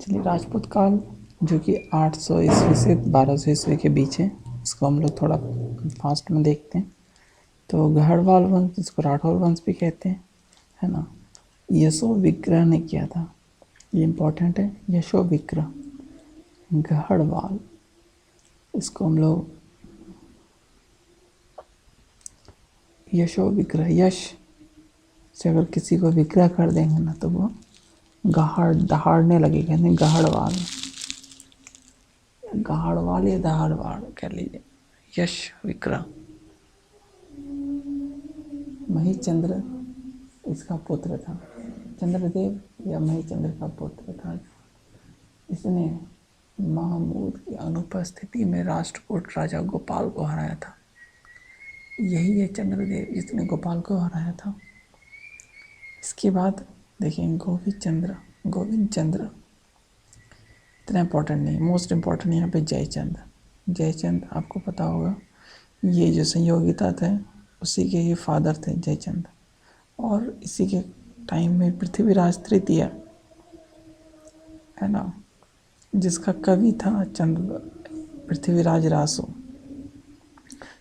चलिए, राजपूत काल जो कि 800 ईस्वी से 1200 ईस्वी के बीच है, इसको हम लोग थोड़ा फास्ट में देखते हैं। तो गढ़वाल वंश, जिसको राठौर वंश भी कहते हैं, है ना, यशो विग्रह ने किया था। ये इम्पोर्टेंट है, यशो विग्रह गढ़वाल। इसको हम लोग यशो विग्रह, यश से अगर किसी को विग्रह कर देंगे ना तो वो दहाड़ने लगेगा, नहीं गढ़वाल, गढ़वाल या दहाड़वाड़ कह लीजिए। यश विग्रह महीचंद्र इसका पुत्र था, चंद्रदेव या महीचंद्र का पुत्र था। इसने महमूद की अनुपस्थिति में राष्ट्रकूट राजा गोपाल को हराया था। यही है चंद्रदेव जिसने गोपाल को हराया था। इसके बाद देखिए गोविंद चंद्र इतना इम्पोर्टेंट नहीं, मोस्ट इम्पोर्टेंट यहाँ पे जयचंद आपको पता होगा, ये जो संयोगिता थे उसी के ही फादर थे जयचंद। और इसी के टाइम में पृथ्वीराज तृतीय, है ना, जिसका कवि था पृथ्वीराज रासो।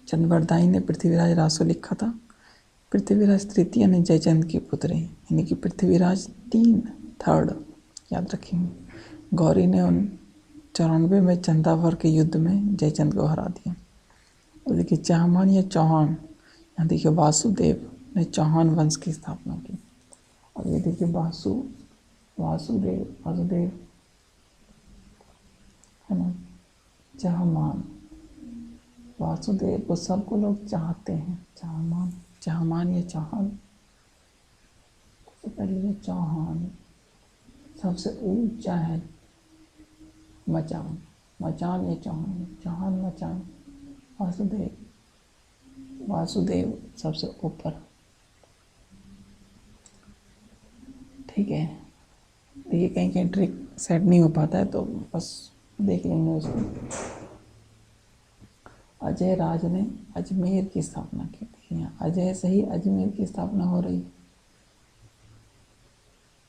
चंद्रवरदाई ने पृथ्वीराज रासो लिखा था। पृथ्वीराज तृतीय ने जयचंद के पुत्र हैं, यानी कि पृथ्वीराज थर्ड, याद रखेंगे। गौरी ने 94 में चंदावर के युद्ध में जयचंद को हरा दिया। और देखिए चाहमान या चौहान, यहाँ देखिए वासुदेव ने चौहान वंश की स्थापना की। और ये देखिए वासुदेव, है ना, चाहमान, वासुदेव को सबको लोग चाहते हैं। चाहमान या चौहान, सबसे पहले चौहान, सबसे ऊंचा है मचान या चौहान मचान। वासुदेव सबसे ऊपर, ठीक है। देखिए कहीं कहीं ट्रिक सेट नहीं हो पाता है तो बस देख लेंगे उसको। अजय राज ने अजमेर की स्थापना की थी। अजय से ही अजमेर की स्थापना हो रही है।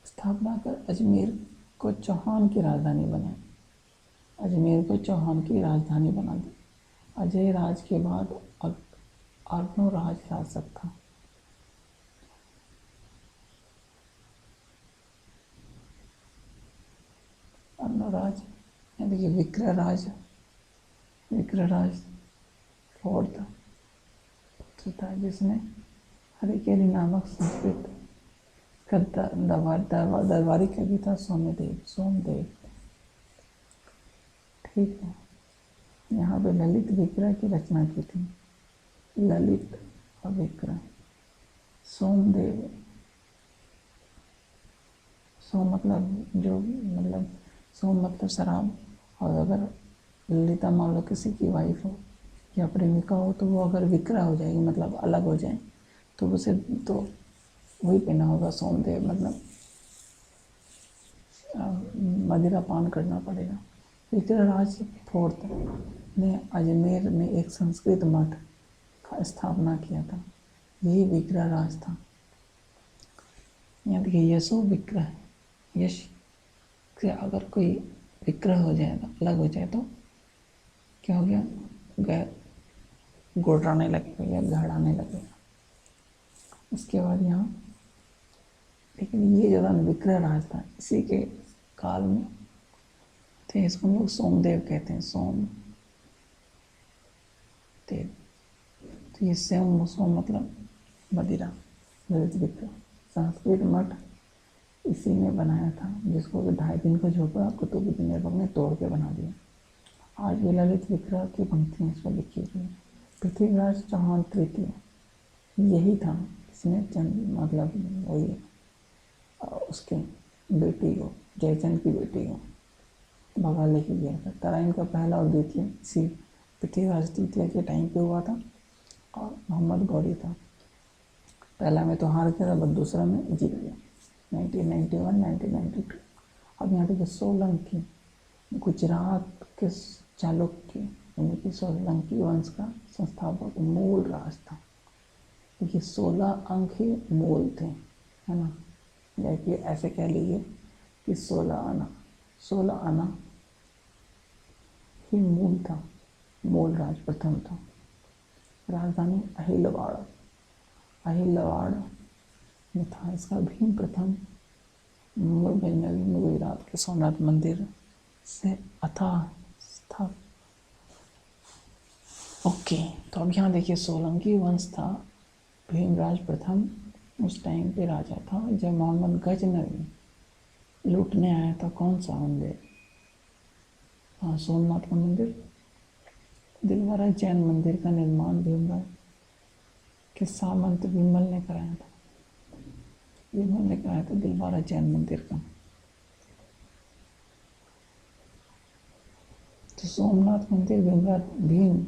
स्थापना कर अजमेर को चौहान की राजधानी बनाई। अजमेर को चौहान की राजधानी बना दी। अजय राज के बाद अर्णोराज शासक था। अर्णोराज, देखिए विक्रराज फोर्थ था, जिसने हरिकेली नामक संस्कृत का दरबारी कवि था सोमदेव। ठीक है, यहाँ पे ललित विग्रह की रचना की थी। ललित और विग्रह, सोमदेव, सोम मतलब शराब। और अगर ललिता मान लो किसी की वाइफ हो या प्रेमिका हो तो वो अगर विग्रह हो जाएगी, मतलब अलग हो जाए, तो उसे तो वही पीना होगा सोमदेव, मतलब मदिरा पान करना पड़ेगा। विक्रराज फोर्थ ने अजमेर में एक संस्कृत मठ का स्थापना किया था। यही विक्रराज था। यहाँ देखिए यशो विग्रह, यश से अगर कोई विग्रह हो जाए, अलग हो जाए, तो क्या हो गया, गोड़ाने लगेगा या गहराने लगेगा। उसके बाद यहाँ लेकिन ये जो विग्रह राज था, इसी के काल में थे। इसको हम लोग सोमदेव कहते हैं, सोमदेव। तो ये सोम मतलब मदिरा, ललित विग्रह। संस्कृत मठ इसी ने बनाया था, जिसको 2.5 दिन का झोपड़ा कुतुबुद्दीन ऐबक ने तोड़ के बना दिया। आज भी ललित विग्रह की पंक्तियाँ इस पर लिखी हुई है। पृथ्वीराज चौहान तृतीय यही था, इसने मतलब वही उसके बेटी को, जयचंद की बेटी को भगा लेके गया था। तराइन का पहला और द्वितीय इसी पृथ्वीराज तृतीय के टाइम पे हुआ था। और मोहम्मद गौरी था। पहला में तो हार गया था, बट दूसरा में जीत गया 1991 1992। अब यहाँ देखिए सोलंकी, गुजरात के चालुक्य यानी कि सोलंकी वंश का संस्थापक मूल राज था। देखिए 16 अंक ही मूल थे, है ना, या कि ऐसे कह लीजिए कि 16 आना, 16 आना ही मूल था, मूल राज प्रथम था। राजधानी अहिलवाड़, अहिलवाड़ में था इसका भीम प्रथम। मुंबई नवी गुजरात के सोमनाथ मंदिर से अथाह था। ओके, तो अब यहाँ देखिए सोलंकी वंश था, भीमराज प्रथम उस टाइम पे राजा था जब मोहम्मद गजनवी लूटने आया था। कौन सा मंदिर? हाँ, सोमनाथ का मंदिर। दिलवारा जैन मंदिर का निर्माण भीमराज के सामंत विमल ने कराया था। विमल ने कराया था दिलवारा जैन मंदिर का। तो सोमनाथ मंदिर भीमराज भीम,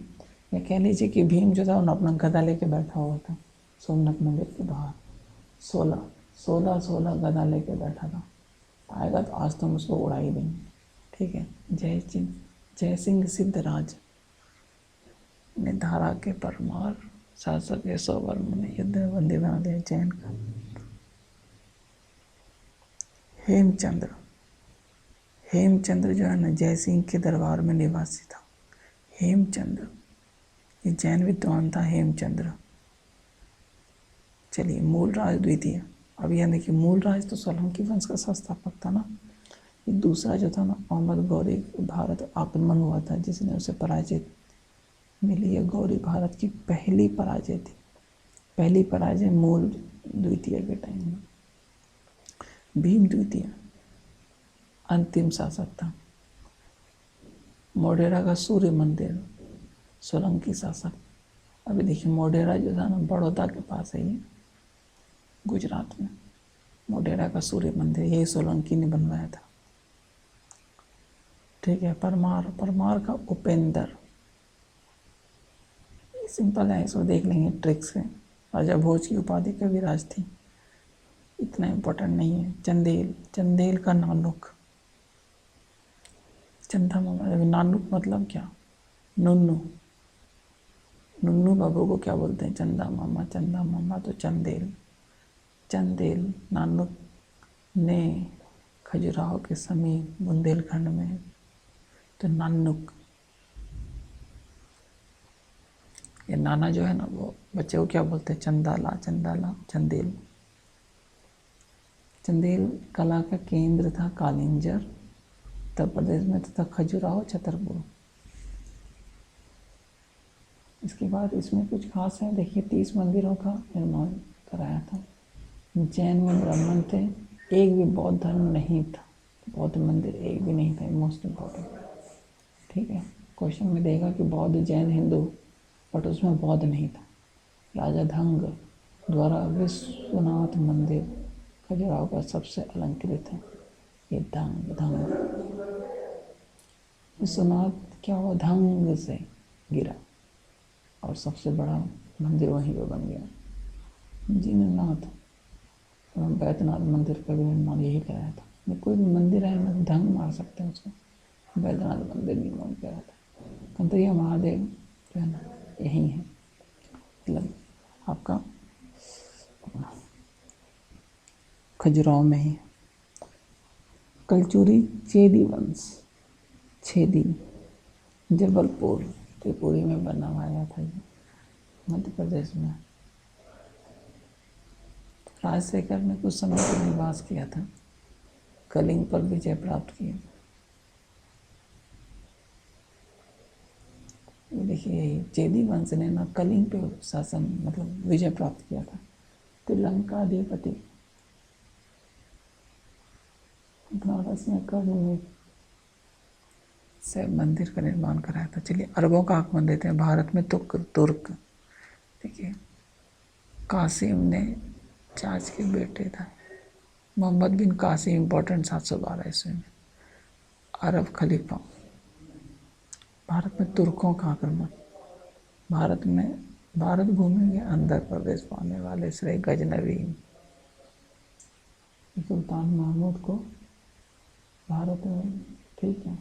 या कह लीजिए कि भीम जो था उन्हें अपना गदा लेके बैठा हुआ था सोमनाथ मंदिर के बाहर। 16 गदा लेके बैठा था। आएगा तो आज तुम उसको उड़ा ही देंगे। ठीक है। जय सिंह सिद्धराज ने धारा के परमार शासक यशोवर्मन ने युद्ध में बंदी बना दिया जैन का। हेमचंद्र, हेमचंद्र जो है ना जय सिंह के दरबार में निवासी था। हेमचंद्र ये जैन विद्वान था हेमचंद्र। चलिए, मूलराज द्वितीय। अब यह देखिए, मूलराज तो सोलंकी वंश का संस्थापक था ना। ये दूसरा जो था ना, मोहम्मद गौरी भारत आक्रमण हुआ था जिसने उसे पराजित मिली है। गौरी भारत की पहली पराजय थी, पहली पराजय मूल द्वितीय के टाइम में। भीम द्वितीय अंतिम शासक था। मोढेरा का सूर्य मंदिर सोलंकी शासक। अभी देखिए, मोढेरा जो था ना बड़ौदा के पास है, ये गुजरात में। मोढेरा का सूर्य मंदिर यही सोलंकी ने बनवाया था। ठीक है। परमार, परमार का उपेंद्र, सिंपल है, इसको देख लेंगे ट्रिक्स से। राजा भोज की उपाधि कविराज थी, इतना इम्पोर्टेंट नहीं है। चंदेल, चंदेल का नानुक, चंदा मामा। नानुक मतलब क्या? नुन्नू, नुन्नू बाबू को क्या बोलते हैं? चंदा मामा। चंदा मामा तो चंदेल, चंदेल नानुक ने खजुराहो के समीप बुंदेलखंड में, तो नानुक। ये नाना जो है ना, वो बच्चे को क्या बोलते हैं? चंदाला, चंदाला, चंदेल। चंदेल कला का केंद्र था कालिंजर उत्तर प्रदेश में तथा खजुराहो छतरपुर। इसके बाद इसमें कुछ खास है, देखिए 30 मंदिरों का निर्माण कराया था। जैन में ब्राह्मण थे, एक भी बौद्ध धर्म नहीं था। बौद्ध मंदिर एक भी नहीं था, मोस्ट इम्पोर्टेंट। ठीक है। क्वेश्चन में देगा कि बौद्ध, जैन, हिंदू, बट उसमें बौद्ध नहीं था। राजा धंग द्वारा विश्वनाथ मंदिर खजुराहो का सबसे अलंकृत है। ये धंग, विश्वनाथ क्या हुआ? धंग से गिरा और सबसे बड़ा मंदिर वहीं पे बन गया। जिननाथ बैद्यनाथ मंदिर का भी निर्माण यही कराया था। कोई भी मंदिर है ना, धंग मार सकते हैं उसको। बैद्यनाथ मंदिर निर्माण कराया था। कंतरिया महादेव जो है ना, यही है, मतलब आपका खजुराहो में ही। कलचुरी चेदी वंश, छेदी जबलपुर त्रिपुरी में बनवाया था, मध्य प्रदेश में। राजशेखर ने कुछ समय तक निवास किया था, कलिंग पर विजय प्राप्त की। देखिए, यही चेदी वंश ने ना कलिंग पे शासन मतलब विजय प्राप्त किया था। श्रीलंकाधिपति बनारस में कभी से मंदिर का निर्माण कराया था। चलिए, अरबों का आगमन देते हैं भारत में। तुर्क, देखिए कासिम ने चाच के बेटे था, मोहम्मद बिन कासिम, इम्पोर्टेंट 712 ईस्वी में। अरब खलीफा, भारत में तुर्कों का आक्रमण। भारत भूमि के अंदर प्रवेश पाने वाले श्री गजनवी सुल्तान महमूद को भारत में, ठीक है,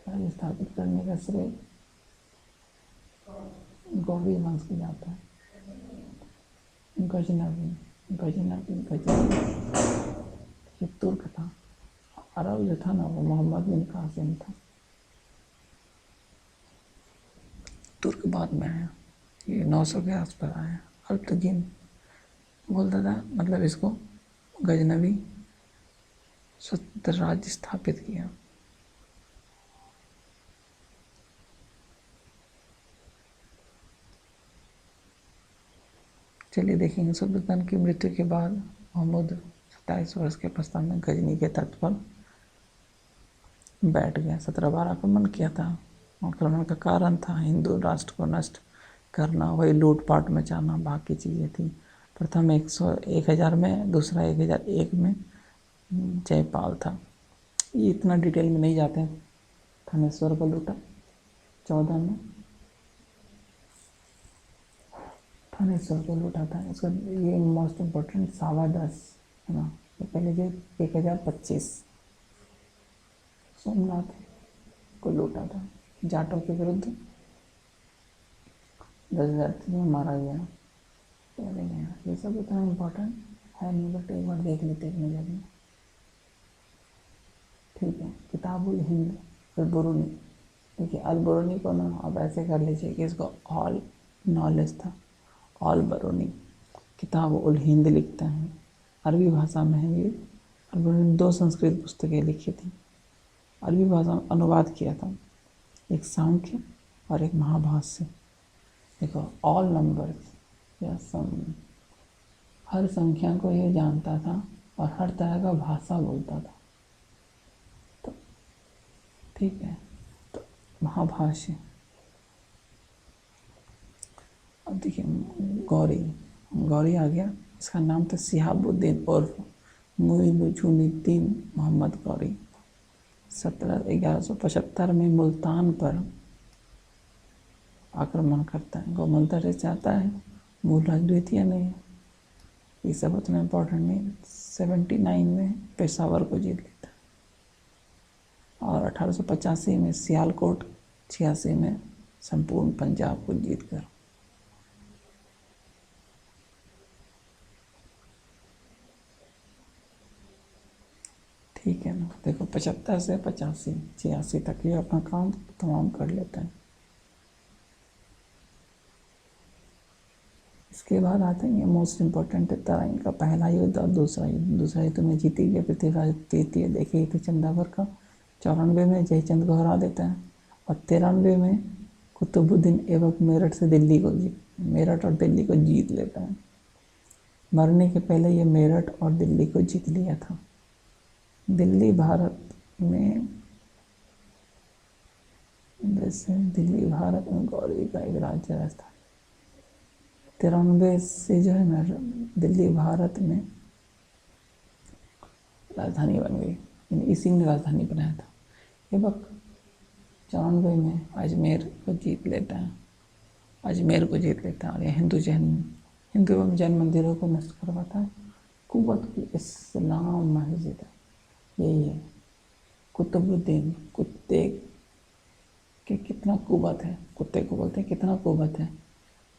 राज्य स्थापित करने का श्रेय गौरी वंश को जाता है। गजनवी, ये तुर्क था। अरब जो था ना वो मोहम्मद बिन कासिम था, तुर्क बाद में आया, ये 900 के आसपास आया। अल्तगिन बोलता था, मतलब इसको गजनवी राज्य स्थापित किया। चलिए देखेंगे, सुल्तान की मृत्यु के बाद महमूद 27 वर्ष के पश्चात में गजनी के तट पर बैठ गया। 17 बार आक्रमण किया था। आक्रमण का कारण था हिंदू राष्ट्र को नष्ट करना, वही लूटपाट मचाना, बाकी चीज़ें थी। प्रथम 1000 में, दूसरा 1001 में जयपाल था। ये इतना डिटेल में नहीं जाते हैं। थानेश्वर को लूटा 14 में, थानेश्वर को लूटा था। इसका ये मोस्ट इम्पोर्टेंट 10.25 है ना। तो पहले जो 1025 सोमनाथ को लूटा था। जाटों के विरुद्ध 10,000 में मारा गया, पहले गया। ये सब इतना इम्पोर्टेंट है नहीं, बट एक बार देख लेते एक नज़र में, ठीक है। किताबुल हिंद अल बुरूनी, देखिए अल बुरूनी को ना आप ऐसे कर लीजिए कि इसको ऑल नॉलेज था, ऑल बरूनी। किताब उल हिंद लिखता है, अरबी भाषा में है ये। अल बुरूनी ने 2 संस्कृत पुस्तकें लिखी थी, अरबी भाषा में अनुवाद किया था, एक सांख्य और एक महाभाष्य। देखो ऑल नंबर्स या सम, हर संख्या को ये जानता था और हर तरह का भाषा बोलता था, तो ठीक है। तो महाभाष्य, अब देखिए गौरी, गौरी आ गया। इसका नाम था शिहाबुद्दीन उर्फ मुइनुद्दीन मोहम्मद गौरी। 1175 में मुल्तान पर आक्रमण करता है। गौमुल्तान से चाहता है, मूलराज द्वितीय नहीं है, ये सब उतना इम्पोर्टेंट नहीं। 79 में पेशावर को जीत लेता है और 1885 में सियालकोट, 86 में संपूर्ण पंजाब को जीत कर ठीक है ना। देखो 75 से 85 86 तक ये अपना काम तमाम कर लेते हैं। इसके बाद आते हैं ये मोस्ट इम्पोर्टेंट है तराइन का पहला युद्ध और दूसरा युद्ध। दूसरा युद्ध में जीती गई पृथ्वीराज तृतीय, देखिए थे चंदावर का। 94 में जयचंद को हरा देता है और 93 में कुतुबुद्दीन ऐबक मेरठ और दिल्ली को जीत लेता है। मरने के पहले ये मेरठ और दिल्ली को जीत लिया था। दिल्ली भारत में, जैसे दिल्ली भारत में गौरी का एक राज्य राजधानी। 93 से जो है ना दिल्ली भारत में राजधानी बन गई, यानी इसी ने राजधानी बनाया था। ऐबक 94 में अजमेर को जीत लेता है, अजमेर को जीत लेता है और ये हिंदू एवं जैन मंदिरों को नष्ट करवाता है। कुव्वतुल इस्लाम मस्जिद यही है। कुतुबुद्दीन, कुत्ते के कितना कुव्वत है, कुत्ते को बोलते हैं कितना कुव्वत है,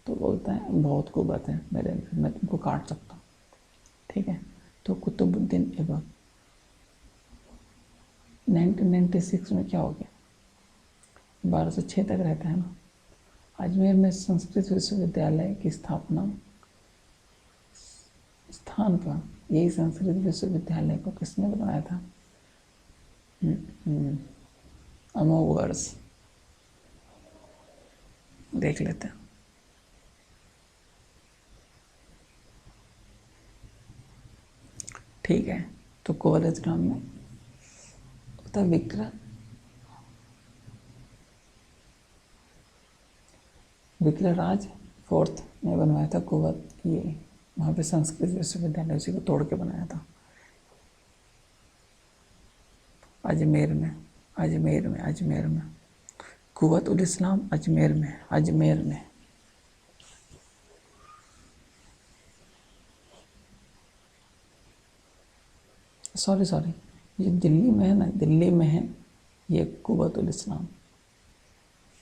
तो बोलता है बहुत कुव्वत है मेरे अंदर, मैं तुमको काट सकता हूँ, ठीक है। तो कुतुबुद्दीन ऐबक 1996 में क्या हो गया, 1206 तक रहता है ना। अजमेर में संस्कृत विश्वविद्यालय की स्थापना स्थान पर, यही संस्कृत विश्वविद्यालय को किसने बनाया था, अमोघ वर्ष देख लेते हैं। ठीक है, तो कॉलेज ग्राम में होता विक्रराज 4th ने बनवाया था कुवत, ये वहाँ पे संस्कृत विश्वविद्यालय उसी को तोड़ के बनाया था। अजमेर में कुव्वत उल इस्लाम अजमेर में। सॉरी ये दिल्ली में है ना, दिल्ली में है ये कुव्वत उल इस्लाम।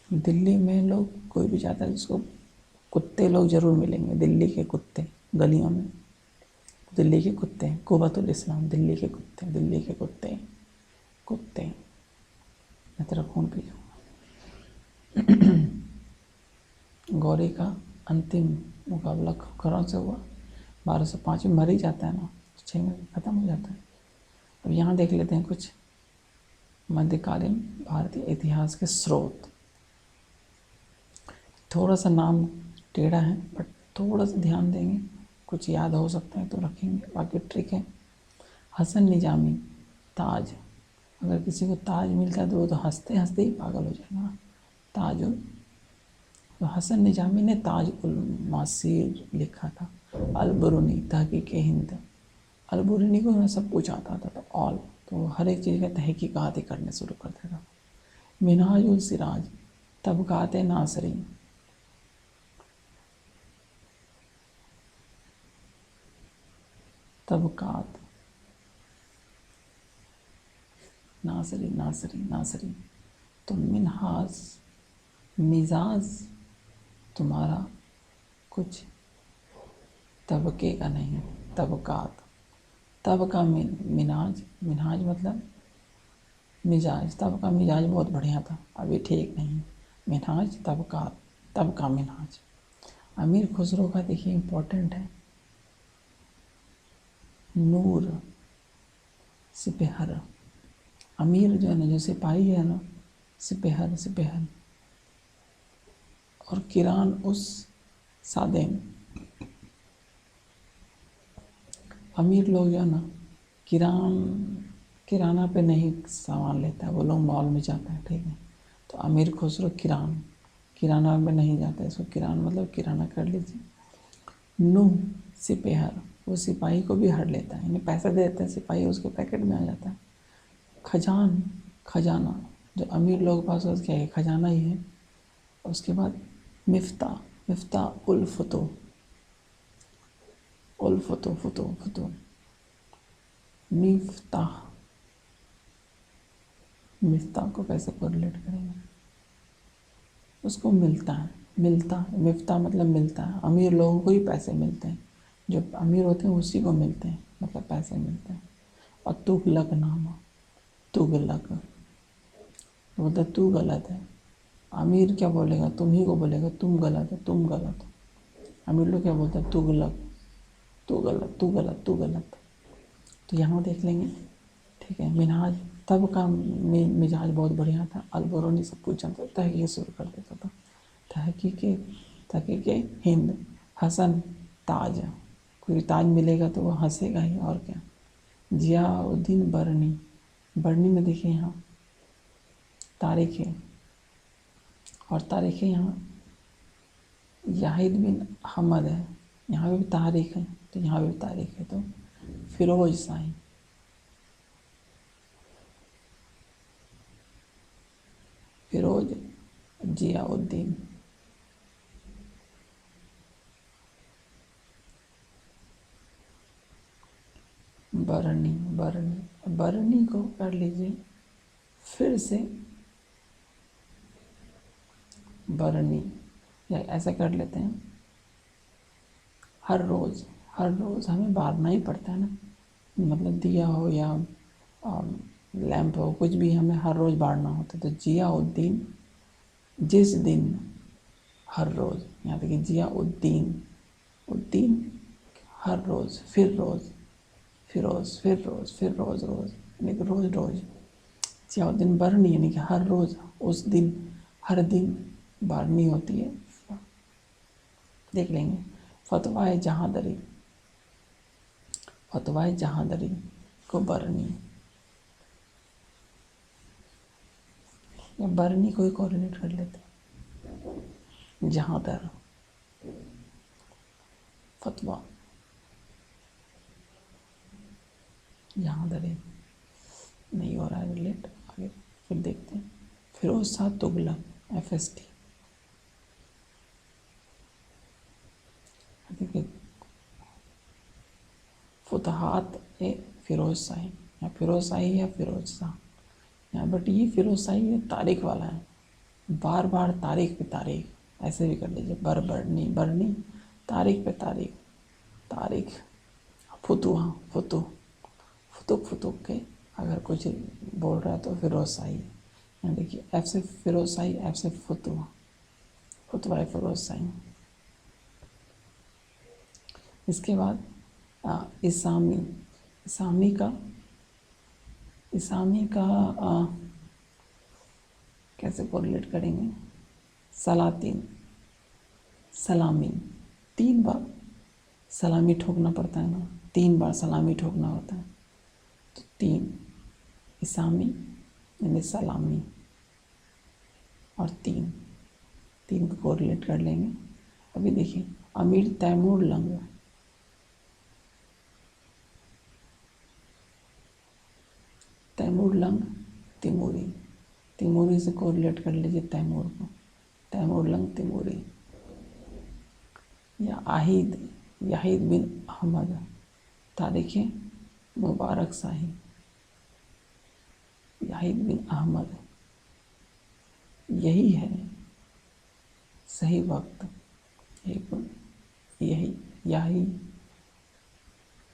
दिल्ली में लोग कोई भी चाहता है जिसको कुत्ते लोग जरूर मिलेंगे, दिल्ली के कुत्ते गलियों में, दिल्ली के कुत्ते कुव्वत उल इस्लाम, दिल्ली के कुत्ते। कुत्ते, मैं तेरा खून पी जाऊँगा। गौरी का अंतिम मुकाबला खरों से हुआ। 12 से 5 में मर ही जाता है ना, 6 में ख़त्म हो जाता है। अब यहाँ देख लेते हैं कुछ मध्यकालीन भारतीय इतिहास के स्रोत। थोड़ा सा नाम टेढ़ा है, बट थोड़ा सा ध्यान देंगे, कुछ याद हो सकता है तो रखेंगे, बाकी ट्रिक है। हसन निजामी, ताज। अगर किसी को ताज मिलता है तो वो तो हंसते हंसते ही पागल हो जाएगा ना, ताज। तो हसन निजामी ने ताज उल मासीर लिखा था। अलबरूनी तहकीक हिंद, अलबरूनी को ना सब कुछ आता था, तो ऑल, तो हर एक चीज़ का तहकीकात ही करने शुरू कर देता था। मिनहाज उल सिराज, तबकात नासरी, तबकात नासरी नासरी नासरी। तो मिनहाज, मिजाज तुम्हारा कुछ तबके का नहीं, तबकात। तब का मिनाज, मिनाज मतलब मिजाज, तब का मिजाज बहुत बढ़िया था, अभी ठीक नहीं। मिनाज तब का मिनाज। अमीर खुसरो का देखिए इम्पोर्टेंट है, नूर सिपहर। अमीर जो है ना, जो सिपाही है ना, सिपहर सिपहर। और किरान उस सादेम। अमीर लोग जो है ना, किराना पे नहीं सामान लेता है, वो लोग मॉल में जाता है, ठीक है। तो अमीर खुसरो किराना में नहीं जाता है, इसको किरान मतलब किराना कर लीजिए। नूह सिपहर, वो सिपाही को भी हर लेता है, यानी पैसा दे देते हैं, सिपाही उसके पैकेट में आ जाता है। खजाना, जो अमीर लोगों के पास क्या है, खजाना ही है। उसके बाद मिफ्ता उल फुतू, फुतू मिफ्ताह को कैसे कोरिलेट करेंगे, उसको मिलता है, मिफ्ता मतलब मिलता है। अमीर लोगों को ही पैसे मिलते हैं, जो अमीर होते हैं उसी को मिलते हैं, मतलब पैसे मिलते हैं। और तुगलक नामा, तुगलक बोलते तू गलत है। अमीर क्या बोलेगा, तुम ही को बोलेगा तुम गलत हो, तुम गलत हो। अमीर लोग क्या बोलते हैं, तुगलक, तू गलत, तू गलत, तू गलत। तो यहाँ देख लेंगे, ठीक है। मिनहाज, तब का मिजाज बहुत बढ़िया था। अलबरूनी सब कुछ जानता था, तहकीक शुरू कर देता था। तहकीक हिंद। हसन, ताज, कोई ताज मिलेगा तो वो हंसेगा ही, और क्या। जियाउद्दीन बरनी, बरनी में देखिए यहाँ तारीख है, और तारीख यहाँ याहिद बिन हमद है, यहाँ पे भी तारीख है, तो यहाँ पे भी तारीख है। तो फिरोज शाही, फिरोज जियाउद्दीन। बरनी को कर लीजिए फिर से बरनी, या ऐसा कर लेते हैं, हर रोज़ हमें बारना ही पड़ता है ना, मतलब दिया हो या लैंप हो, कुछ भी हमें हर रोज़ बारना होता है। तो जियाउद्दीन, जिस दिन, हर रोज़, यहाँ देखिए जियाउद्दीन, उद्दीन, हर रोज़, फिर रोज़, फिर रोज़, यानी कि रोज़। जियाउद्दीन बरनी, यानी कि हर रोज़, उस दिन, हर दिन बारनी होती है। देख लेंगे। फतवाए जहांदरी को बरनी, या बरनी को ही कोरिलेट कर लेते हैं। जहांदर, फतवा, जहांदरी नहीं हो रहा है रिलेट, आगे फिर देखते हैं। फिरोज शाह तुगलक, FST। देखिए फुतहात ए फिरोज शाही, या फिरोज शाही या फिरोज शाह, यहाँ बट ये फिरोज शाही ये तारीख वाला है, बार बार तारीख पे तारीख, ऐसे भी कर लीजिए। बरनी तारीख पे तारीख, फुतुहा, फुतुक के अगर कुछ बोल रहा है तो फिरोज शाही। यहाँ देखिए एफ से फिरोज शाही, एफ से फतवा, फतवा है फिरोज शाही। इसके बाद इसामी, इसामी का, इसामी का कैसे कोरिलेट करेंगे? सलातीन, सलामी, 3 बार सलामी ठोकना पड़ता है ना, 3 बार सलामी ठोकना होता है, तो 3 इसामी यानी सलामी और 3 को कोरिलेट कर लेंगे। अभी देखिए अमीर तैमूर लंग, तैमूर लंग तिमूरी, तिमूरी से कोरिलेट कर लीजिए तैमूर को, तैमूर लंग तिमूरी। या आहिद, याहिद बिन अहमद, तारीख़ मुबारक शाही, याहिद बिन अहमद, यही है सही वक्त, यही याही,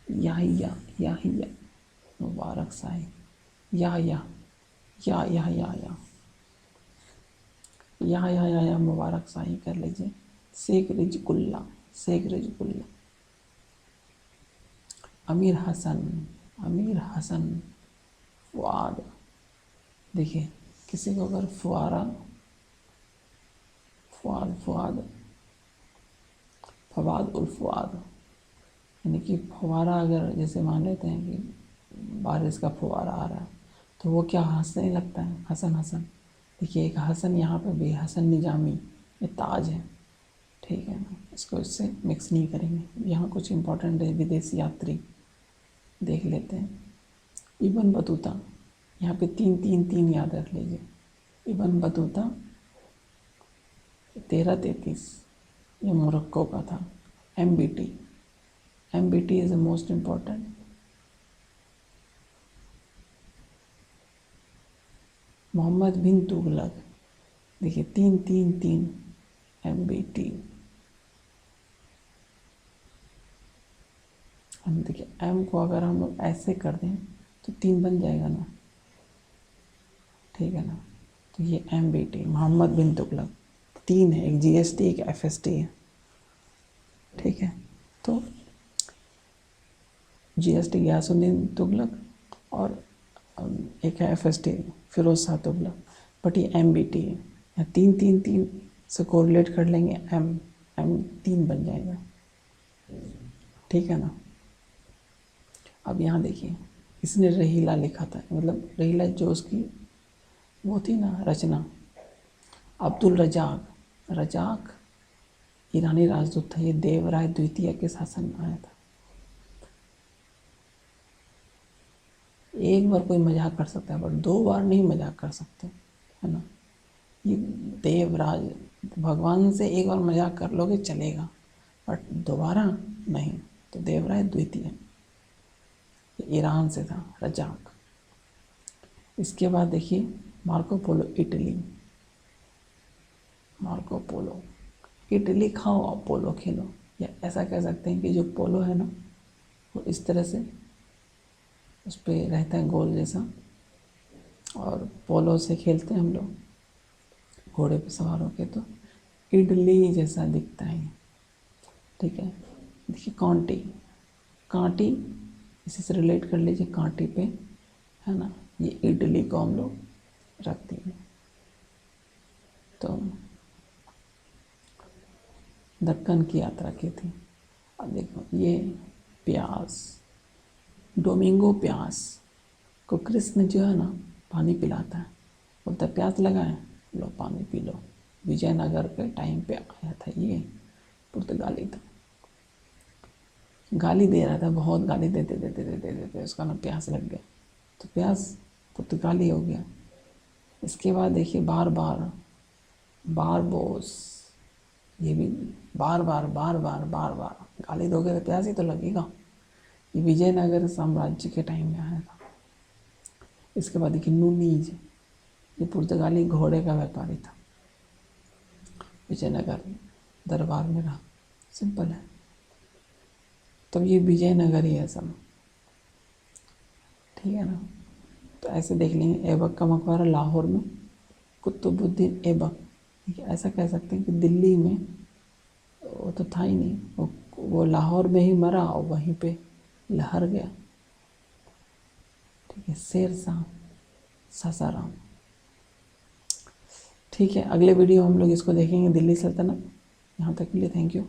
याहिया, याहिया मुबारक शाही, या मुबारक शाही कर लीजिए। शेख रिजकुल्ला, शेख रिजकुल्ला। अमीर हसन, अमीर हसन फुआद। देखिए किसी को अगर फुआरा, फुआद, फुआद, फवाद उल फुआद, यानी कि फुवारा, अगर जैसे मान लेते हैं कि बारिश का फुवारा आ रहा है तो वो क्या हंसने लगता है, हसन हसन। देखिए एक हसन यहाँ पे भी, हसन निजामी, ये ताज है, ठीक है ना, इसको इससे मिक्स नहीं करेंगे। यहाँ कुछ इंपॉर्टेंट है विदेशी यात्री देख लेते हैं। इब्न बतूता, यहाँ पे 3 याद रख लीजिए। इब्न बतूता 1333, ये मोरक्को का था। MBT, MBT is the most important. Mohammad bin Tughlaq, देखिए 3 MBT। हम देखिए M को अगर हम लोग ऐसे कर दें तो 3 बन जाएगा ना, ठीक है ना, तो ये MBT मोहम्मद बिन तुगलक 3 है, एक GST एक FST है, ठीक है। तो GST गयासुद्दीन तुगलक और एक है FST फिरोज शाह तुगलक, बट ये MBT है। यहाँ 3 से कोरिलेट कर लेंगे, M 3 बन जाएगा, ठीक है ना। अब यहाँ देखिए इसने रहीला लिखा था, मतलब रहीला जो उसकी वो थी ना रचना। अब्दुल रजाक, रजाक ईरानी राजदूत था, ये देवराय द्वितीय के शासन में आया था। एक बार कोई मजाक कर सकता है, बट 2 बार नहीं मजाक कर सकते, है ना। ये देवराज, भगवान से एक बार मजाक कर लोगे चलेगा, बट दोबारा नहीं। तो देवराय द्वितीय ईरान से था, रजाक। इसके बाद देखिए Marco Polo Italy, Marco Polo Italy खाओ और पोलो खेलो, या ऐसा कह सकते हैं कि जो पोलो है ना वो इस तरह से उस पर रहता है गोल जैसा, और पोलो से खेलते हैं हम लोग घोड़े पे सवार होके, तो इडली जैसा दिखता है, ठीक है। देखिए कांटी, कांटी इसी से रिलेट कर लीजिए, कांटी पे, है ना, ये इडली को हम लोग रखते हैं। तो दक्कन की यात्रा की थी। अब देखो ये प्यास, डोमिंगो प्यास को कृष्ण जो है ना पानी पिलाता है, बोलता है प्यास लगा है, लो पानी पी लो। विजयनगर के टाइम पे आया था ये पुर्तगाली था, गाली दे रहा था, बहुत गाली देते देते देते देते उसका ना प्यास लग गया, तो प्यास पुर्तगाली हो गया। इसके बाद देखिए बार बार, बारबोस, ये भी बार बार गाली दोगे तो प्यास ही तो लगेगा। ये विजयनगर साम्राज्य के टाइम में आया था। इसके बाद देखिए नूनीज, ये पुर्तगाली घोड़े का व्यापारी था, विजयनगर दरबार में रहा, सिंपल है। तब ये विजयनगर ही है सब, ठीक है ना। तो ऐसे देख लेंगे, ऐबक का मकबरा लाहौर में, कुतुबुद्दीन ऐबक, ठीक है। ऐसा कह सकते हैं कि दिल्ली में वो तो था ही नहीं, वो लाहौर में ही मरा और वहीं पे लहर गया, ठीक है। शेर शाह, सासाराम, ठीक है। अगले वीडियो हम लोग इसको देखेंगे, दिल्ली सल्तनत। यहाँ तक के लिए थैंक यू।